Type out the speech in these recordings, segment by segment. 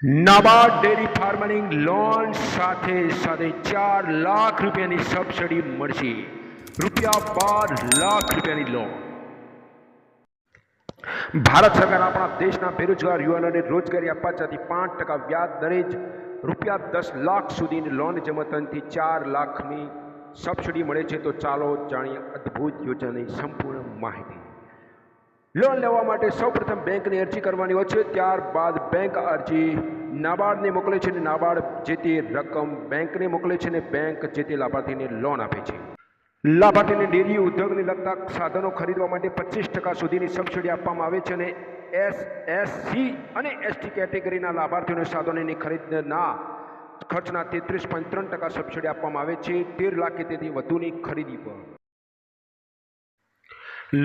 NABARD dairy farming loan સાથે 4 લાખ રૂપિયાની subsidy મળશે. ₹12 લાખ લોન. ભારત સરકાર આપણા દેશના બેરોજગાર યુવાનોને રોજગારી આપવા ચાહતી 5% વ્યાજ દરે જ ₹10 લાખ સુધીની લોન જમાવવાથી 4 લાખની સબસિડી મળે છે. તો ચાલો જાણીએ અદ્ભુત યોજનાની સંપૂર્ણ માહિતી. લોન લેવા માટે સૌપ્રથમ બેંકની અરજી કરવાની હોય છે. ત્યારબાદ બેંક અરજી નાબાર્ડને મોકલે છે અને નાબાર્ડ જે તે રકમ બેંકને મોકલે છે અને બેંક જે તે લાભાર્થીને લોન આપે છે. લાભાર્થીને ડેરી ઉદ્યોગને લગતા સાધનો ખરીદવા માટે 25% સુધીની સબસિડી આપવામાં આવે છે અને SSC અને ST કેટેગરીના લાભાર્થીઓને સાધનોની ખરીદના ખર્ચના 33.3% સબસિડી આપવામાં આવે છે. 13 લાખ કે તેથી વધુની ખરીદી પર.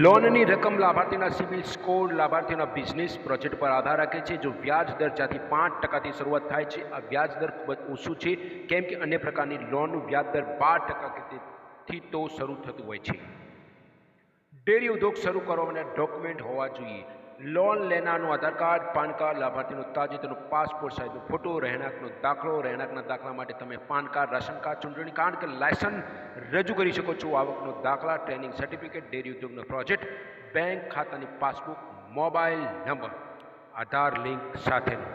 લોનની રકમ લાભાર્થીના સિબિલ સ્કોર, લાભાર્થીના બિઝનેસ પ્રોજેક્ટ પર આધાર રાખે છે. જો વ્યાજ દર જ્યાંથી 5%થી શરૂઆત થાય છે, આ વ્યાજ દર ખૂબ જ ઓછું છે, કેમ કે અન્ય પ્રકારની લોનનું વ્યાજ દર 12%થી તો શરૂ થતું હોય છે. ડેરી ઉદ્યોગ શરૂ કરવા માટે ડોક્યુમેન્ટ હોવા જોઈએ. લોન લેનારનું આધાર કાર્ડ, પાન કાર્ડ, લાભાર્થીનો તાજેતરનો પાસપોર્ટ સાઇઝનો ફોટો, રહેણાંકનો દાખલો. રહેણાંકના દાખલા માટે તમે પાન કાર્ડ, રાશન કાર્ડ, ચૂંટણી કાર્ડ કે લાયસન્સ રજૂ કરી શકો છો. આવકનો દાખલા, ટ્રેનિંગ સર્ટિફિકેટ, ડેરી ઉદ્યોગનો પ્રોજેક્ટ, બેંક ખાતાની passbook, mobile number, Aadhaar link સાથેનો.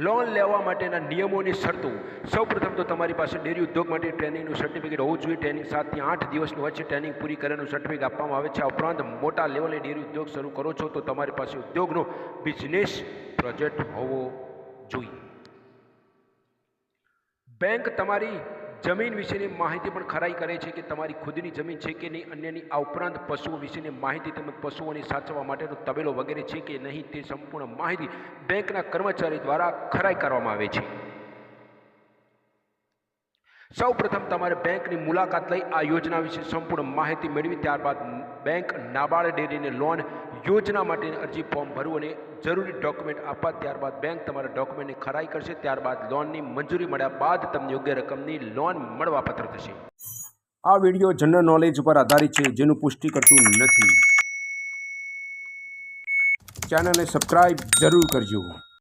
લોન લેવા માટેના નિયમોની શરતો. સૌપ્રથમ તો તમારી પાસે ડેરી ઉદ્યોગ માટે ટ્રેનિંગનું સર્ટિફિકેટ હોવું જોઈએ. ટ્રેનિંગ 7 થી 8 દિવસનું હોય છે. ટ્રેનિંગ પૂરી કર્યાનું સર્ટિફિકેટ આપવામાં આવે છે. આ ઉપરાંત મોટા લેવલે ડેરી ઉદ્યોગ શરૂ કરો છો તો તમારી પાસે ઉદ્યોગનો બિઝનેસ પ્રોજેક્ટ હોવો જોઈએ. બેંક તમારી જમીન વિશેની માહિતી પણ ખરાઈ કરે છે કે તમારી ખુદની જમીન છે કે નહીં, અન્યની. આ ઉપરાંત પશુઓ વિશેની માહિતી તેમજ પશુઓને સાચવવા માટેનો તબેલો વગેરે છે કે નહીં તે સંપૂર્ણ માહિતી બેંકના કર્મચારી દ્વારા ખરાઈ કરવામાં આવે છે. સૌ પ્રથમ તમારે બેંકની મુલાકાત લઈ આ યોજના વિશે સંપૂર્ણ માહિતી મેળવી ત્યારબાદ બેંક નાબાર્ડ ડેરીને લોન યોજના માટેની અરજી ફોર્મ ભરવું અને જરૂરી ડોક્યુમેન્ટ આપવા. ત્યારબાદ બેંક તમારા ડોક્યુમેન્ટની ખરાઈ કરશે. ત્યારબાદ લોનની મંજૂરી મળ્યા બાદ તમને યોગ્ય રકમની લોન મળવાપાત્ર થશે. આ વિડીયો જનરલ નોલેજ ઉપર આધારિત છે, જેનું પુષ્ટિ કરતું નથી. ચેનલને સબસ્ક્રાઇબ જરૂર કરજો.